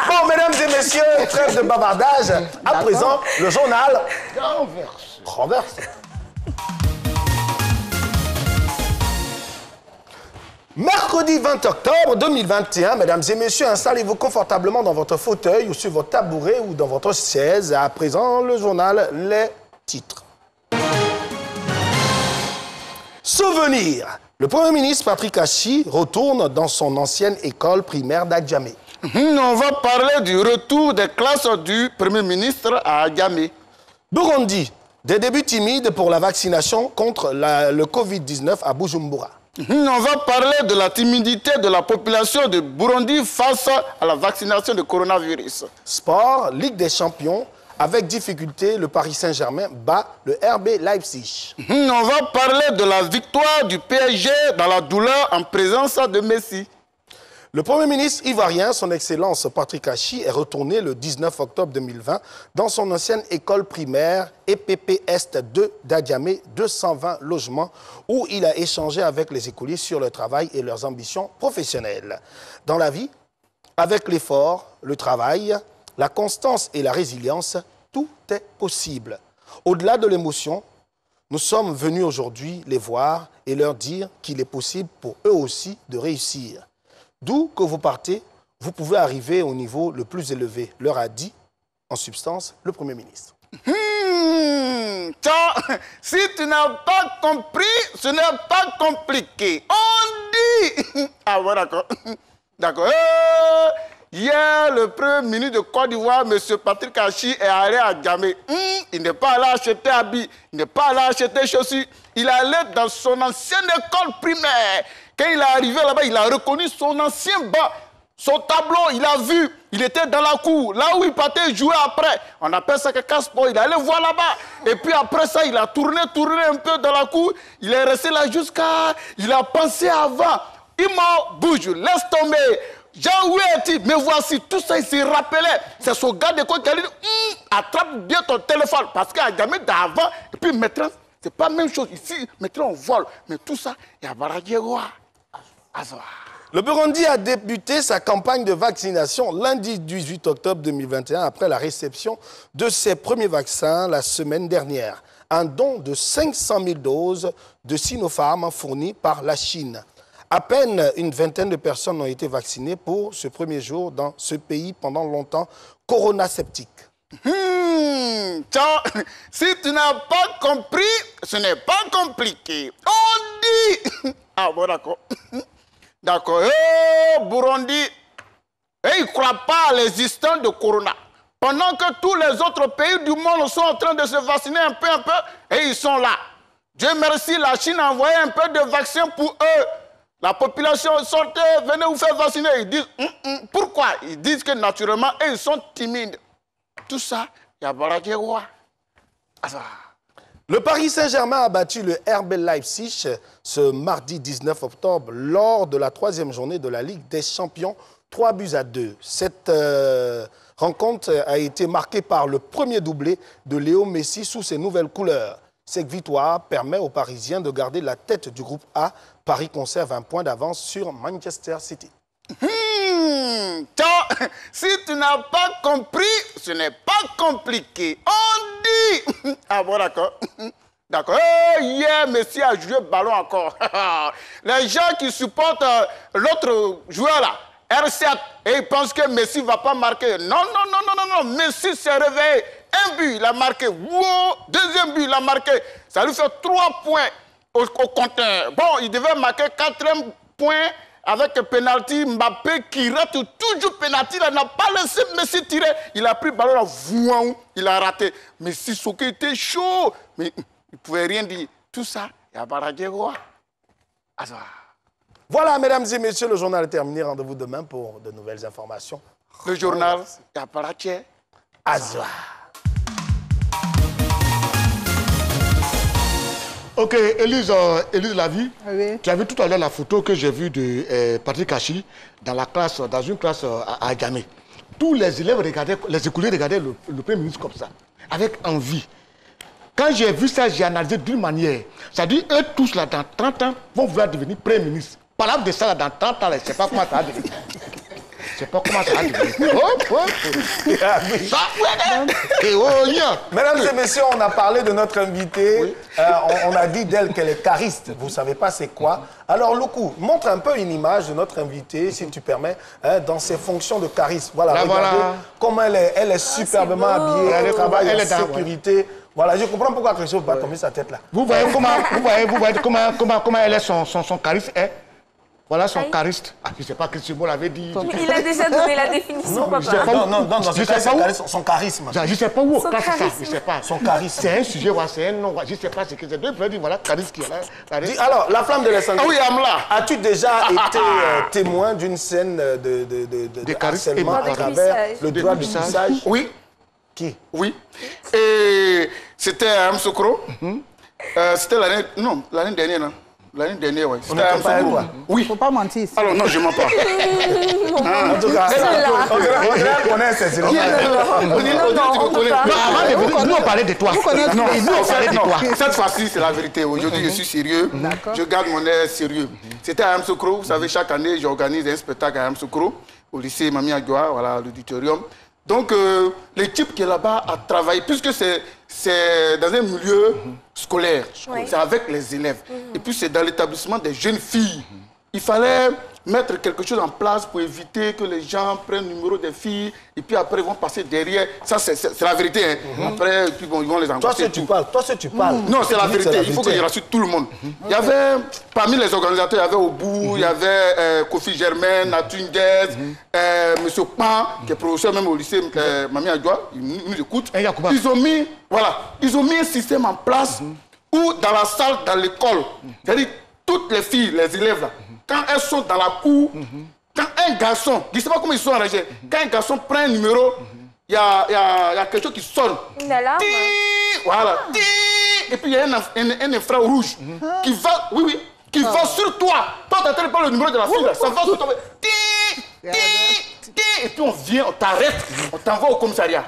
Bon, mesdames et messieurs, trêve de bavardage. À présent, le journal Renverse. Mercredi 20 octobre 2021, mesdames et messieurs, installez-vous confortablement dans votre fauteuil ou sur votre tabouret ou dans votre chaise. À présent, le journal, les titres. Souvenir. Le Premier ministre Patrick Achi retourne dans son ancienne école primaire d'Adjamé. On va parler du retour des classes du Premier ministre à Adjamé. Burundi. Des débuts timides pour la vaccination contre le Covid-19 à Bujumbura. On va parler de la timidité de la population de Burundi face à la vaccination du coronavirus. Sport, Ligue des champions. Avec difficulté, le Paris Saint-Germain bat le RB Leipzig. On va parler de la victoire du PSG dans la douleur en présence de Messi. Le Premier ministre ivoirien, son Excellence Patrick Achi, est retourné le 19 octobre 2020 dans son ancienne école primaire EPP Est 2 d'Adiamé, 220 logements, où il a échangé avec les écoliers sur le travail et leurs ambitions professionnelles. Dans la vie, avec l'effort, le travail, la constance et la résilience, tout est possible. Au-delà de l'émotion, nous sommes venus aujourd'hui les voir et leur dire qu'il est possible pour eux aussi de réussir. D'où que vous partez, vous pouvez arriver au niveau le plus élevé, leur a dit, en substance, le Premier ministre. Si tu n'as pas compris, ce n'est pas compliqué. On dit... Ah bon, d'accord. D'accord. Hier, le Premier ministre de Côte d'Ivoire, M. Patrick Achi, est allé à Djamé. Il n'est pas allé acheter habits, il n'est pas allé acheter chaussures. Il est allé dans son ancienne école primaire. Quand il est arrivé là-bas, il a reconnu son ancien banc, son tableau, il a vu. Il était dans la cour, là où il partait jouer après. On appelle ça que casse-sport. Il est allé voir là-bas. Et puis après ça, il a tourné un peu dans la cour. Il est resté là jusqu'à... Il a pensé avant. Il m'a bougé, laisse tomber. Jean, où es-tu? Mais voici, tout ça, il s'est rappelé. C'est son gars de quoi qui a dit, attrape bien ton téléphone. Parce qu'il y a jamais d'avant. Et puis maintenant, c'est pas la même chose. Ici, maintenant, on vole. Mais tout ça, il y a Baradjegoa. Le Burundi a débuté sa campagne de vaccination lundi 18 octobre 2021 après la réception de ses premiers vaccins la semaine dernière. Un don de 500 000 doses de Sinopharm fournies par la Chine. À peine une vingtaine de personnes ont été vaccinées pour ce premier jour dans ce pays pendant longtemps corona-sceptique. Si tu n'as pas compris, ce n'est pas compliqué. On dit... Ah bon, d'accord. D'accord. Burundi, ils ne croient pas à l'existence de Corona. Pendant que tous les autres pays du monde sont en train de se vacciner un peu, et ils sont là. Dieu merci, la Chine a envoyé un peu de vaccins pour eux. La population sortez, venez vous faire vacciner. Ils disent, pourquoi? Ils disent que naturellement, ils sont timides. Tout ça, il y a Baradjegoa. Le Paris Saint-Germain a battu le RB Leipzig ce mardi 19 octobre lors de la 3e journée de la Ligue des Champions, 3-2. Cette rencontre a été marquée par le premier doublé de Léo Messi sous ses nouvelles couleurs. Cette victoire permet aux Parisiens de garder la tête du groupe A. Paris conserve un point d'avance sur Manchester City. Si tu n'as pas compris, ce n'est pas compliqué. On dit... Ah bon, d'accord. D'accord. Hier, Messi a joué ballon encore. Les gens qui supportent l'autre joueur là, R7, et ils pensent que Messi ne va pas marquer. Non. Messi s'est réveillé. Un but, il a marqué. Wow, deuxième but, il a marqué. Ça lui fait 3 points au compteur. Bon, il devait marquer 4e point avec un penalty. Mbappé qui rate toujours penalty. Il n'a pas laissé Messi tirer. Il a pris le ballon là, il a raté. Messi, Soké était chaud. Mais il ne pouvait rien dire. Tout ça, il y a Baradjegoa. Voilà, mesdames et messieurs, le journal est terminé. Rendez-vous demain pour de nouvelles informations. Le journal, il y a Baradjegoa. Ok, Élise Lavie, oui. Tu as vu tout à l'heure la photo que j'ai vue de Patrick Achi dans une classe à Djamé. Tous les élèves regardaient, les écoliers regardaient le Premier ministre comme ça, avec envie. Quand j'ai vu ça, j'ai analysé d'une manière. Ça dit, eux tous là, dans 30 ans, vont vouloir devenir Premier ministre. Parlant de ça, là, dans 30 ans, je ne sais pas comment ça va devenir. Je ne sais pas comment ça va devenir. Mesdames et messieurs, on a parlé de notre invitée. Oui. On a dit d'elle qu'elle est chariste. Vous ne savez pas c'est quoi. Alors, Loukou, montre un peu une image de notre invitée, si tu permets, dans ses fonctions de charisme. Voilà, là, regardez comment elle est superbement habillée. Elle travaille en sécurité. Voilà, je comprends pourquoi Christophe va tomber sa tête là. Vous voyez comment elle est son charisme est. Voilà son chariste. Ah, je ne sais pas que ce mot l'avait dit. Il a déjà donné la définition, papa. Non, dans ce cas, son charisme. Je ne sais pas où. Son Ça, charisme. je ne sais pas. Son charisme. C'est un sujet, c'est un nom. Je ne sais pas ce que c'est. Je dire, voilà, charisme qui est là. Alors, la flamme de l'incendie. Ah oui, Amla. As-tu déjà été témoin d'une scène de harcèlement à travers le droit du cuissage? Oui. Qui? Oui. Et c'était à Amsokro. C'était l'année dernière, non? L'année dernière, oui. C'était à Amsokro. Oui. Il ne faut pas mentir ici. Alors, non, je ne mens pas. En tout cas, on connaît ces Nous, on parlait de toi. Non, cette fois-ci, c'est la vérité. Aujourd'hui, je suis sérieux. Je garde mon air sérieux. C'était à Amsokro. Vous savez, chaque année, j'organise un spectacle à Amsokro, au lycée Mami Agua, voilà, l'auditorium. Donc, l'équipe qui est là-bas a travaillé, puisque c'est dans un milieu scolaire, c'est avec les élèves. Et puis, c'est dans l'établissement des jeunes filles. Il fallait mettre quelque chose en place pour éviter que les gens prennent le numéro des filles et puis après, ils vont passer derrière. Ça, c'est la vérité. Hein. Après, puis bon, ils vont les engager. Toi, tu parles. Non, c'est la vérité. Il faut que je rassure tout le monde. Il y avait, parmi les organisateurs, il y avait Obou, il y avait Kofi Germain, Natunguez, M. Pan, qui est professeur même au lycée Mami Adjoa, il nous écoute. Ils ont mis un système en place où, dans la salle, dans l'école, c'est-à-dire toutes les filles, les élèves, là, quand elles sont dans la cour, quand un garçon, je ne sais pas comment ils sont arrangés, quand un garçon prend un numéro, il y a quelque chose qui sonne. Une alarme. Voilà. Et puis il y a un infra rouge qui va, qui va sur toi. Toi, tu n'attends pas le numéro de la fille, là, ça va sur toi. Et puis on vient, on t'arrête, on t'envoie au commissariat.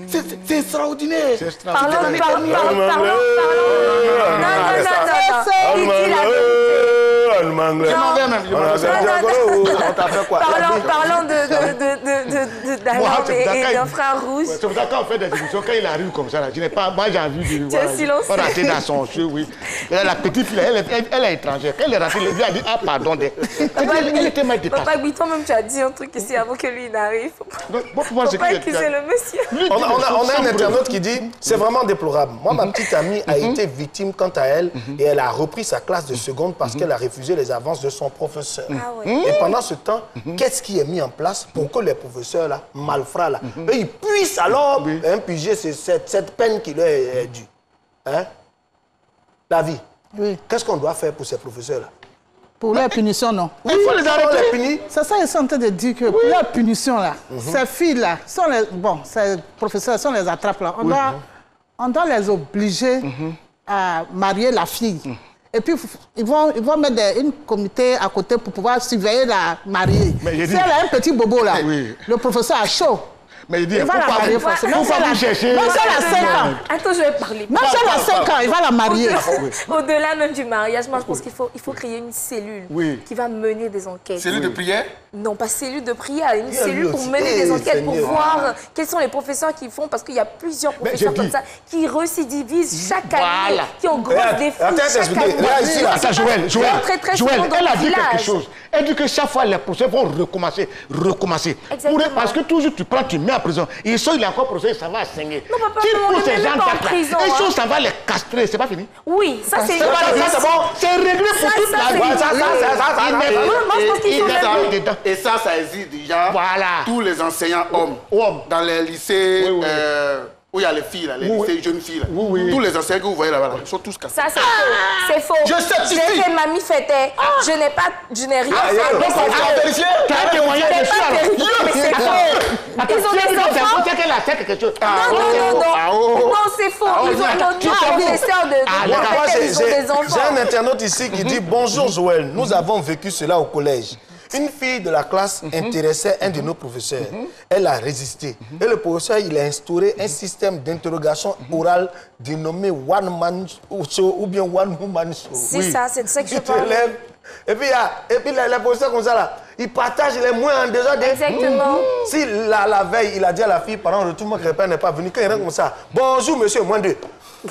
C'est extraordinaire. Parlons. Parlons d'alarme et d'un frère rouge. C'est pour ça qu'on fait des émissions, quand il arrive comme ça, là, je n'ai pas, moi j'ai envie de rater dans son jeu, oui. La petite fille, elle est étrangère. Quand elle est rentrée, elle a dit, ah pardon, elle était mal dépassée. Papa, toi-même, tu as dit un truc ici avant que lui n'arrive. Faut pas accuser le monsieur. On a un internaute qui dit, c'est vraiment déplorable. Moi, ma petite amie a été victime quant à elle et elle a repris sa classe de seconde parce qu'elle a refusé les avances de son professeur. Et pendant ce temps, qu'est-ce qui est mis en place pour que les professeurs, là, malfrats, là, ils puissent alors impuger cette peine qui leur est due? Hein? David, qu'est-ce qu'on doit faire pour ces professeurs-là? Pour la punition, non. Il faut les arrêter. C'est ça qu'ils sont en train de dire que pour la punition, là, ces filles-là, ces professeurs, si on les attrape là, on doit les obliger à marier la fille. Et puis, ils vont mettre un comité à côté pour pouvoir surveiller la mariée. Si elle a un petit bobo là, le professeur a chaud. Mais il dit, il va la marier forcément. Même si elle a 5 ans. Attends, je vais parler. Même si elle a 5 ans, il va la marier. Au-delà même du mariage, moi je pense qu'il faut créer une cellule qui va mener des enquêtes. Cellule de prière? Non, pas cellule de prière, une cellule pour mener des enquêtes, pour voir quels sont les professeurs qui font, parce qu'il y a plusieurs professeurs comme ça qui récidivisent chaque année, qui ont gros défis chaque année. Attends, Joël, elle a dit quelque chose. Elle dit que chaque fois les professeurs vont recommencer. Parce que toujours tu prends, tu mets en prison. Ils sont, il est encore professeur, ça va saigner. Non, papa, on ne met pas en prison. Et chose, ça va les castrer, c'est pas fini? Oui, ça c'est... C'est réglé pour toute la vie. Moi, je pense qu'il faut le dedans. Et ça existe déjà. Voilà. Tous les enseignants hommes dans les lycées où il y a les filles, là, les lycées jeunes filles. Là. Tous les enseignants que vous voyez là-bas, ils sont tous cassés. Ça, c'est faux. Je sais, j'ai fait mamie fêtait. Je n'ai rien fait. Donc, on va vérifier. Tu as témoigné dessus alors. Mais c'est faux. Ils ont des enfants. qu'elle a fait quelque chose. Non, c'est faux. Ils ont des professeurs ils ont des enfants. J'ai un internaute ici qui dit « Bonjour Joël, nous avons vécu cela au collège. Une fille de la classe intéressait un de nos professeurs. Elle a résisté. Et le professeur, il a instauré un système d'interrogation orale dénommé One Man Show ou bien One Woman Show. C'est ça, c'est de ça que je parle. Et puis les professeurs comme ça, là, ils partagent les moyens en désordre. Exactement. Si la veille, il a dit à la fille, pendant le retour, que le père n'est pas venu, quand il rentre comme ça, bonjour monsieur, moins 2.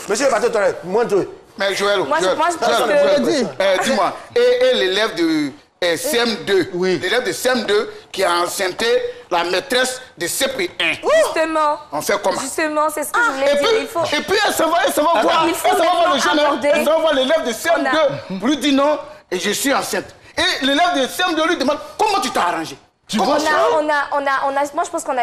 Monsieur, partez aux toilettes, moins 2. Mais Joël, moi, je pense que... dis-moi, et l'élève de... CM2, l'élève de CM2 qui a enceinté la maîtresse de CP1. Justement. On fait comment? Justement, c'est ce que je voulais dire. Et puis elle s'en va voir le jeune, elle s'en va voir l'élève de CM2 pour lui dire non, et je suis enceinte. Et l'élève de CM2 lui demande comment tu t'as arrangé. Moi, je pense qu'on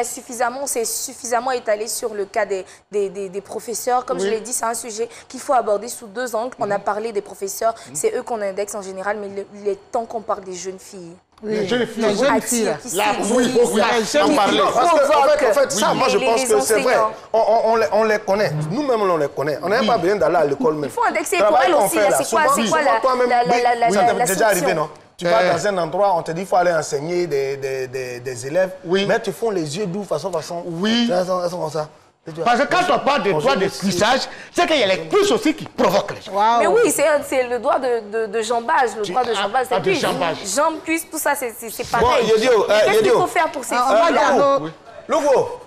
s'est suffisamment étalé sur le cas des professeurs. Comme je l'ai dit, c'est un sujet qu'il faut aborder sous 2 angles. On a parlé des professeurs, c'est eux qu'on indexe en général, mais il est temps qu'on parle des jeunes filles. Les jeunes filles, en fait, ça, moi je pense que c'est vrai. On les connaît. Nous-mêmes, on les connaît. On n'a pas besoin d'aller à l'école même. Il faut indexer pour elles aussi. C'est quoi la déjà arrivé, non? Tu vas dans un endroit, on te dit qu'il faut aller enseigner des élèves, mais tu font les yeux doux, façon. Oui. Elles sont comme ça. Parce que quand on parle de droit de cuissage, c'est qu'il y a les cuisses aussi qui provoquent les gens. Wow. Mais oui, c'est le droit de jambage. Le droit de jambage, c'est plus jambes, cuisses, tout ça, c'est pareil. Qu'est-ce qu'il faut faire pour ces filles-là? Logo,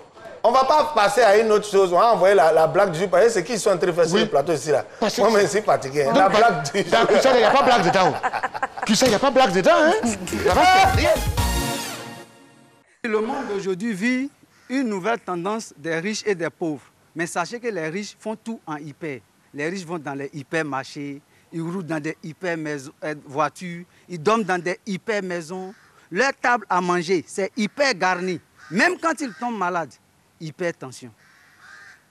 on ne va pas passer à une autre chose. On va envoyer la blague du jour. Parce que c'est qui sont en train de faire sur le plateau ici là. Moi, mais c'est fatigué. La blague du jour. Dans cuissage, il n'y a pas de blague dedans. Cuissage, il n'y a pas de blague dedans. Le monde d'aujourd'hui vit une nouvelle tendance des riches et des pauvres. Mais sachez que les riches font tout en hyper. Les riches vont dans les hypermarchés, ils roulent dans des hyper voitures, ils dorment dans des hyper maisons. Leur table à manger, c'est hyper garni. Même quand ils tombent malades, hypertension.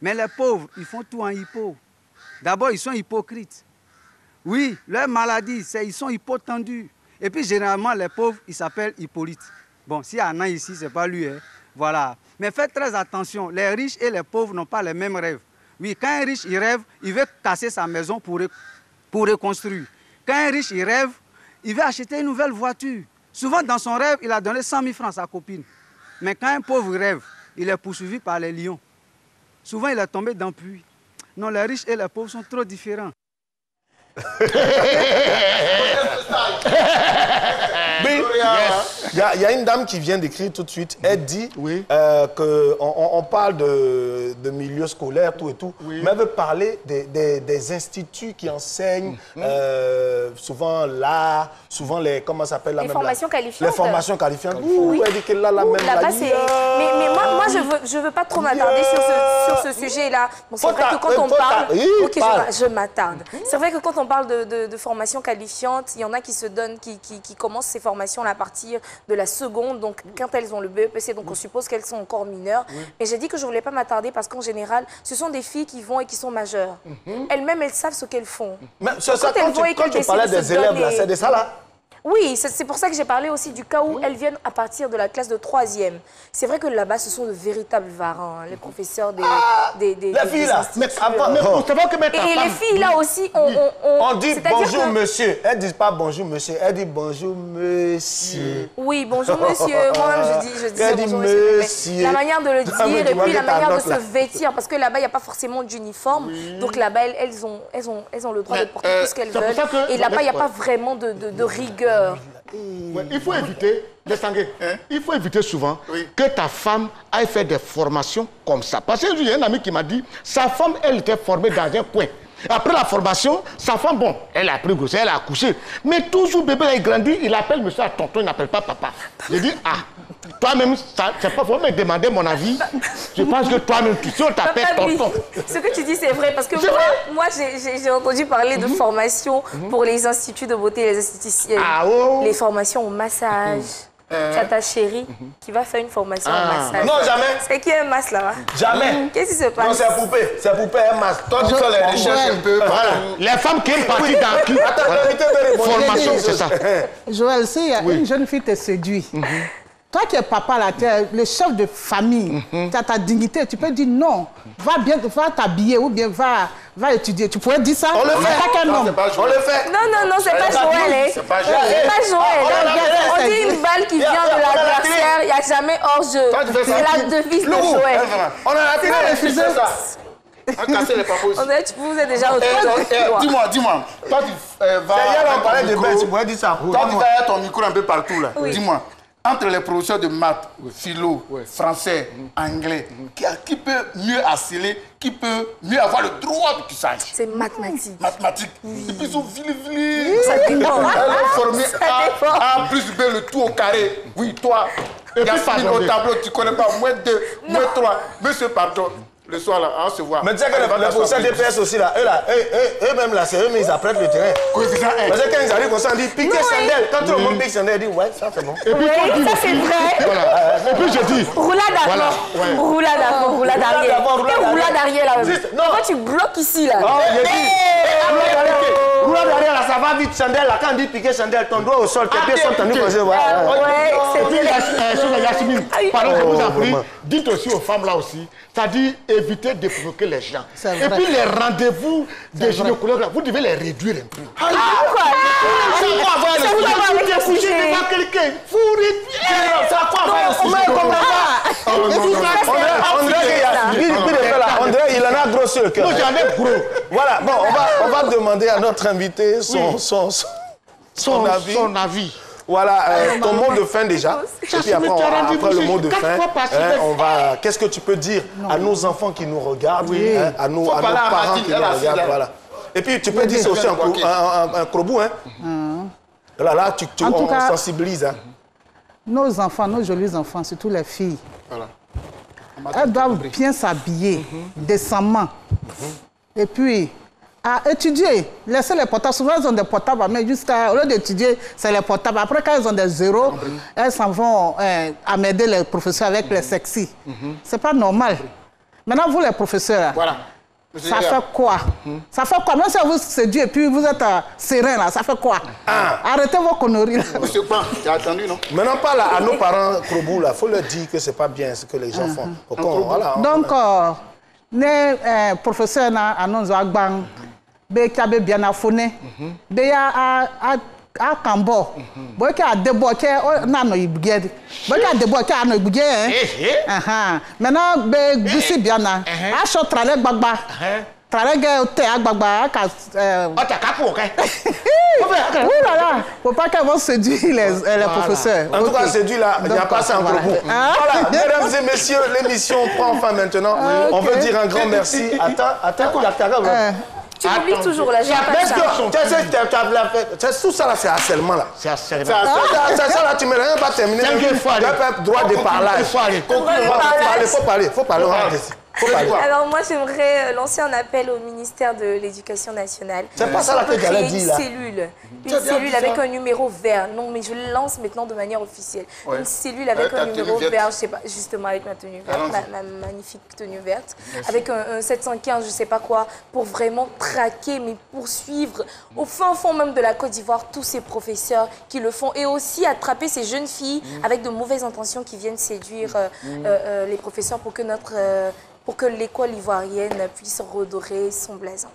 Mais les pauvres, ils font tout en hypo. D'abord, ils sont hypocrites. Oui, leur maladie, c'est ils sont hypotendus. Et puis, généralement, les pauvres, ils s'appellent Hippolyte. Bon, s'il y en a ici, c'est pas lui, hein. Voilà. Mais faites très attention, les riches et les pauvres n'ont pas les mêmes rêves. Oui, quand un riche, il rêve, il veut casser sa maison pour reconstruire. Quand un riche, il rêve, il veut acheter une nouvelle voiture. Souvent, dans son rêve, il a donné 100 000 francs à sa copine. Mais quand un pauvre rêve, il est poursuivi par les lions. Souvent, il est tombé dans le puits. Non, les riches et les pauvres sont trop différents. Il y a une dame qui vient d'écrire tout de suite. Elle dit qu'on parle de milieu scolaire, tout et tout, mais elle veut parler des instituts qui enseignent souvent l'art, souvent les, comment ça s'appelle, les formations qualifiantes. Les formations qualifiantes. Oui. Elle dit que là-bas, mais moi, je veux pas trop m'attarder sur ce sujet-là. Bon, c'est vrai que quand on parle... Ok, je m'attarde. C'est vrai que quand on parle de formation qualifiante, il y en a qui se donnent, qui commencent ces formations à partir de la seconde, donc quand elles ont le BEPC, donc on suppose qu'elles sont encore mineures. Mais j'ai dit que je ne voulais pas m'attarder parce qu'en général, ce sont des filles qui vont et qui sont majeures. Elles-mêmes, elles savent ce qu'elles font. Mais quand tu parlais des élèves, là, c'est de ça là? Oui, c'est pour ça que j'ai parlé aussi du cas où elles viennent à partir de la classe de 3e. C'est vrai que là-bas, ce sont de véritables varans, les professeurs des filles là. Et les filles là aussi, on dit bonjour monsieur. Elles ne disent pas bonjour monsieur, elles disent bonjour monsieur. Oui, bonjour monsieur. Moi-même, je dis bonjour monsieur. La manière de le dire et puis la manière de se vêtir, parce que là-bas, il n'y a pas forcément d'uniforme. Donc là-bas, elles ont le droit de porter tout ce qu'elles veulent. Et là-bas, il n'y a pas vraiment de rigueur. Ouais, il faut éviter, il faut éviter souvent que ta femme aille faire des formations comme ça. Parce que j'ai un ami qui m'a dit, sa femme, elle était formée dans un coin. Après la formation, sa femme, bon, elle a pris grossesse, elle a accouché. Mais toujours, bébé, il grandit, il appelle monsieur à tonton, il n'appelle pas papa. J'ai dit, toi-même, c'est pas faut me demander mon avis. Je pense que toi-même, si on t'appelle tonton. Ce que tu dis, c'est vrai, parce que moi j'ai entendu parler de formation pour les instituts de beauté, les instituts, les formations au massage. Tu as ta chérie qui va faire une formation en massage. Non, jamais. C'est qui un masque là-bas? Jamais. Qu'est-ce qui se passe? Non, c'est poupée. C'est poupée, un masque. Toi, tu fais les recherches un peu. Les femmes qui aiment partir dans formation, c'est ça. Joël, si une jeune fille te séduit, toi qui es papa, là, tu es le chef de famille, tu as ta dignité, tu peux dire non, va t'habiller ou bien va étudier. Tu pourrais dire ça? On le fait. On le fait. Non, c'est pas Joël. C'est pas Joël. On dit une balle qui vient de l'adversaire, il n'y a jamais hors-jeu. C'est la devise de Joël. On a refusé ça. On a cassé les papous. Vous êtes déjà au tour. Dis-moi. Toi, tu vas... D'ailleurs, on parlait de bain, tu pourrais dire ça. Toi, tu vas ton micro un peu partout, là. Dis-moi. Entre les professeurs de maths, philo, français, anglais, qui peut mieux asseler, qui peut mieux avoir le droit de cuissage? C'est mathématique. Mathématique. Et puis ils sont vili. Ça dépend. Elle est formée A plus B, le tout au carré. Oui, toi, Yasmine au tableau, tu ne connais pas. -2, -3. Monsieur, pardon. Le soir, là, on se voit. Mais tu sais que les professeurs DPS aussi, là, eux-mêmes, là, c'est eux, mais ils apprêtent le terrain. Oui, c'est ça. Parce que quand ils arrivent, on s'en dit piquer Sandel. Quand tout le monde pique Sandel, ils disent ouais, ça c'est bon. Et puis, Oui, ça c'est vrai. voilà. Et puis je dis. Roulade avant. Roulade avant, roulade arrière. Et roulade arrière là. Non. Pourquoi tu bloques ici là? Roulade arrière, là, ça va vite, Sandel. Là, quand on dit piquer Sandel, ton doigt au sol, tes pieds sont tendus comme ça. Ouais, c'est Sur Yasmine, pardon, je vous en prie, dites aussi aux femmes là aussi, c'est-à-dire éviter de provoquer les gens. Et puis les rendez-vous des gynécologues là, vous devez les réduire un peu. Pourquoi? C'est quoi avec le sujet? Vous réduire. Ça quoi on dirait qu'il en a gros sur le cœur. Moi j'en ai gros. Voilà, bon, on va demander à notre invité son avis. Voilà, ton mot de fin déjà. Et puis après le mot de fin, qu'est-ce que tu peux dire à nos enfants qui nous regardent, à nos parents qui nous regardent, voilà. Et puis tu peux dire ça aussi un crobou, hein. Là, on sensibilise. Nos enfants, nos jolis enfants, surtout les filles, elles doivent bien s'habiller décemment. Et puis, à étudier, laisser les portables. Souvent, elles ont des portables, mais jusqu'à au lieu d'étudier, c'est les portables. Après, quand elles ont des zéros, elles s'en vont améder les professeurs avec les sexy. C'est pas normal. Maintenant, vous, les professeurs, ça fait quoi? Ça fait quoi? Même si vous séduit et puis vous êtes serein, là, ça fait quoi? Arrêtez vos conneries. Monsieur Pan, tu as attendu, non? Maintenant, pas là, à nos parents, Krobou, il faut leur dire que c'est pas bien ce que les gens font. Donc, les professeurs, à nos agbang, Bekabe bien affoné, Béa à Cambo, Boka débloqué, Nano Ibged, Boka débloqué à nos bouguets. Maintenant, Bégoussi Biana, à Chotralek Bagba, Tralek Té Agbagba, oui, là, faut pas qu'elles vont séduire les professeurs. En tout cas, séduire là, il n'y a pas ça en Krobou. Voilà, mesdames et messieurs, l'émission prend fin maintenant. On veut dire un grand merci. Attends, la carotte. Tu m'oublies toujours là, j'ai tout ça là, c'est harcèlement là. C'est harcèlement. Ça là, tu ne m'as rien pas terminé. Tu n'as pas droit de parler. Faut parler. Alors moi j'aimerais lancer un appel au ministère de l'Éducation nationale. C'est pas ça la que j'allais dire là. Une cellule avec un numéro vert. Non mais je le lance maintenant de manière officielle. Une cellule avec un numéro vert, je sais pas, justement avec ma tenue verte, ma magnifique tenue verte, avec un 715, je sais pas quoi, pour vraiment traquer, mais poursuivre au fin fond même de la Côte d'Ivoire tous ces professeurs qui le font et aussi attraper ces jeunes filles avec de mauvaises intentions qui viennent séduire les professeurs pour que l'école ivoirienne puisse redorer son blason.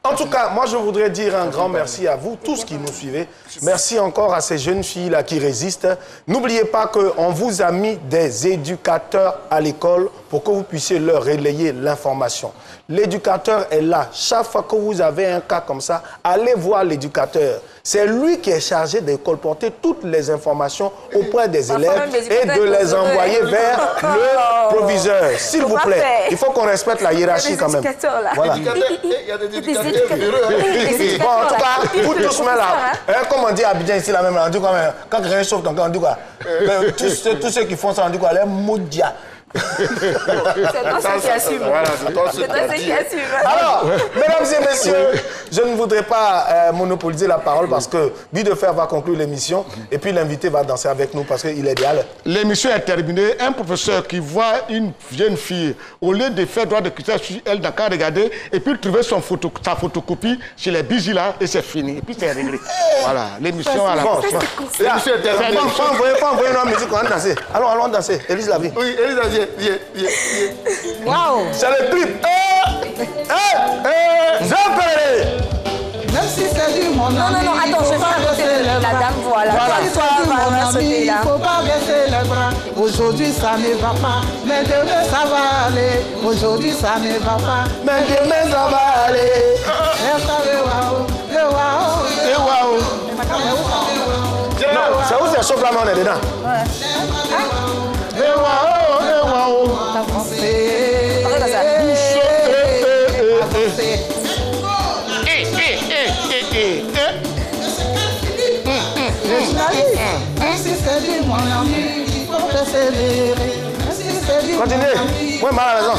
En tout cas, moi je voudrais dire un grand merci à vous tous qui nous suivez. Merci encore à ces jeunes filles-là qui résistent. N'oubliez pas qu'on vous a mis des éducateurs à l'école pour que vous puissiez leur relayer l'information. L'éducateur est là. Chaque fois que vous avez un cas comme ça, allez voir l'éducateur. C'est lui qui est chargé de colporter toutes les informations auprès des élèves et de les envoyer vers le proviseur. S'il vous plaît, il faut qu'on respecte la hiérarchie quand même. Voilà. Il y a des éducateurs. Bon, en tout cas, vous tous là, comme on dit à Abidjan ici, là même, on dit quoi, quand quelqu'un sauve ton cas, on dit quoi? Tous ceux qui font ça, on dit quoi? Les moudia. C'est toi qui assume. C'est toi qui assume. Alors, mesdames et messieurs, je ne voudrais pas monopoliser la parole parce que Guy de Fer va conclure l'émission et puis l'invité va danser avec nous parce qu'il est idéal. L'émission est terminée. Un professeur qui voit une jeune fille, au lieu de faire droit de critère sur elle, n'a qu'à regarder et puis trouver sa photocopie chez les bijoux là et c'est fini. Et puis c'est réglé. Voilà, l'émission à la fin. L'émission est terminée. Faut envoyer une musique, on va danser. Allons danser. Élise Lavie. Oui, Élise Lavie. Waouh! C'est le clip. Même si c'est du mon ami. Non, attends, je vais arrêter la dame, voilà. Il ne faut pas baisser les bras. Aujourd'hui, ça ne va pas. Mais demain, ça va aller. Aujourd'hui, ça ne va pas. Mais demain, ça va aller. Non, c'est où c'est chaud là, on est dedans. Continuez. Moi, mal à la maison.